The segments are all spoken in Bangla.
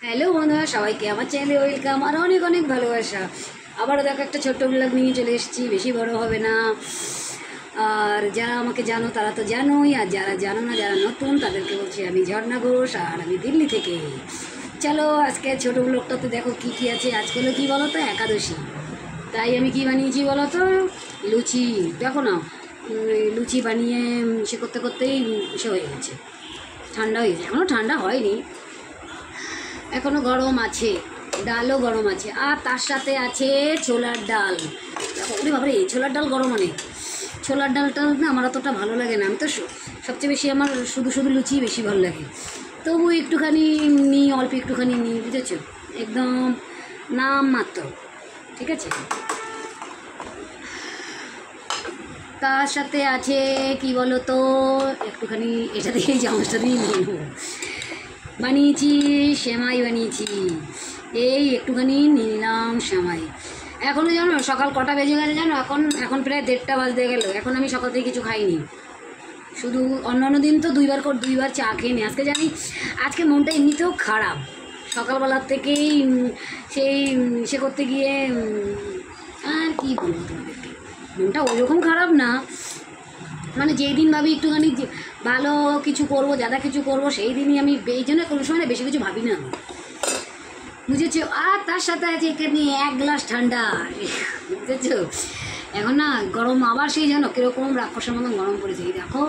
হ্যালো বন্ধুরা, সবাইকে আমার চ্যানেলে ওয়েলকাম আর অনেক অনেক ভালোবাসা। আবারও দেখো একটা ছোট্ট ব্লগ নিয়ে চলে এসেছি, বেশি বড় হবে না। আর যারা আমাকে জানো তারা তো জানোই, আর যারা জানো না, যারা নতুন তাদেরকে বলছি আমি ঝর্ণা ঘোষ, আর আমি দিল্লি থেকে। চলো আজকে ছোটো ব্লগটাতে দেখো কি কি আছে। আজকে হলো কী বলো তো, একাদশী। তাই আমি কি বানিয়েছি বলো তো, লুচি। দেখো না, লুচি বানিয়ে সে করতে করতেই সে হয়ে গেছে, ঠান্ডা হয়ে গেছে। এখনও ঠান্ডা হয়নি, এখনও গরম আছে, ডালও গরম আছে, আর তার সাথে আছে ছোলার ডাল। ওরে বাবারে, এই ছোলার ডাল গরম অনেক। ছোলার ডালটা না আমার অতটা ভালো লাগে না। আমি তো সবচেয়ে বেশি আমার শুধু শুধু লুচি বেশি ভালো লাগে। তবু একটুখানি নিই, অল্প একটুখানি নিই, বুঝেছো, একদম নাম মাত্র, ঠিক আছে। তার সাথে আছে কি বলো তো, একটুখানি এটা দিয়েই চামচটা দিয়ে নিয়ে নেবো। বানিয়েছি সেমাই, বানিয়েছি এই একটুখানি নিলাম সেমাই। এখনও জানো সকাল কটা বেজে গেছে জানো, এখন প্রায় 1:30 বাজতে গেল। এখন আমি সকাল থেকে কিছু খাইনি, শুধু অন্য দিন তো দুইবার চা খেয়ে নি। আজকে জানি আজকে মনটা এমনিতেও খারাপ, সকালবেলার থেকেই সেই সে করতে গিয়ে আর কি বলবো তোমাদেরকে, মনটা ওইরকম খারাপ না, মানে যেই দিন ভাবি একটুখানি ভালো কিছু করবো, যারা কিছু করবো, সেই দিনই আমি এই জন্য কোনো সময় বেশি কিছু ভাবি না, বুঝেছো। আর তার সাথে আছে এখানে 1 গ্লাস ঠান্ডা, বুঝেছো। এখন না গরম আবার সেই জানো কীরকম রাক্ষসের মতন গরম পড়েছে। এই দেখো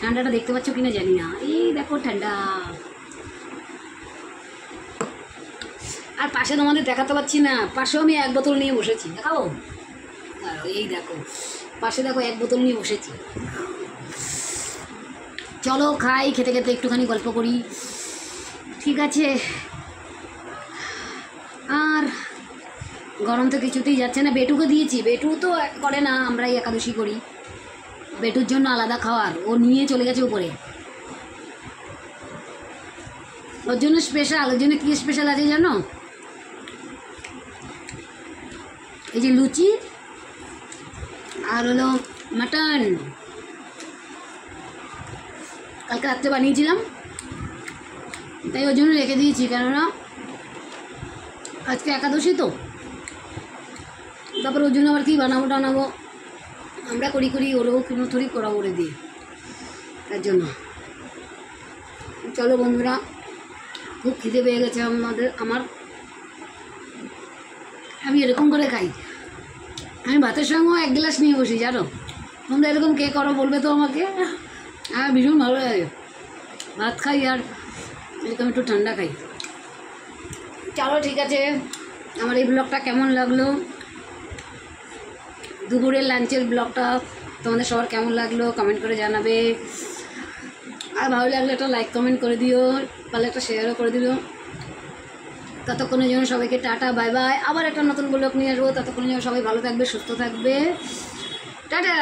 ঠান্ডাটা দেখতে পাচ্ছ কিনা জানি না, এই দেখো ঠান্ডা। আর পাশে তোমাদের দেখাতে পাচ্ছি না, পাশেও আমি 1 বোতল নিয়ে বসেছি, দেখাবো। এই দেখো পাশে দেখো 1 বোতল নিয়ে বসেছি। চলো খাই, খেতে খেতে একটুখানি গল্প করি, ঠিক আছে। আর গরম তো কিছুতেই যাচ্ছে না। বেটুকে দিয়েছি, বেটু তো করে না, আমরাই একাদশী করি। বেটুর জন্য আলাদা খাওয়ার, ও নিয়ে চলে গেছে উপরে, ওর জন্য স্পেশাল। ওর জন্য কী স্পেশাল আছে জানো, এই যে লুচি আর হলো মাটন, কালকে রাত্রে বানিয়েছিলাম, তাই ওর জন্য রেখে দিয়েছি। কেননা আজকে একাদশী তো, তারপর ওর জন্য আবার কি বানাবো, আমরা করি ওরাও কিনো থরি করা করে দিই, তার জন্য। চলো বন্ধুরা, খুব খিদে পেয়ে গেছে আমার। আমি এরকম করে খাই, আমি ভাতের সঙ্গেও 1 গ্লাস নিয়ে বসি, জানো। তোমরা এরকম কে করো বলবে তো আমাকে, আমার ভীষণ ভালো লাগে। ভাত খাই আর এরকম একটু ঠান্ডা খাই। চলো ঠিক আছে, আমার এই ব্লগটা কেমন লাগলো, দুপুরের লাঞ্চের ব্লগটা তোমাদের সবার কেমন লাগলো কমেন্ট করে জানাবে। আর ভালো লাগলে একটা লাইক কমেন্ট করে দিও, পারলে একটা শেয়ারও করে দিও। ততক্ষণের জন্য সবাইকে টাটা, বাই বাই। আবার একটা নতুন ব্লগ নিয়ে আসবো, ততক্ষণের জন্য সবাই ভালো থাকবে, সুস্থ থাকবে, টাটা।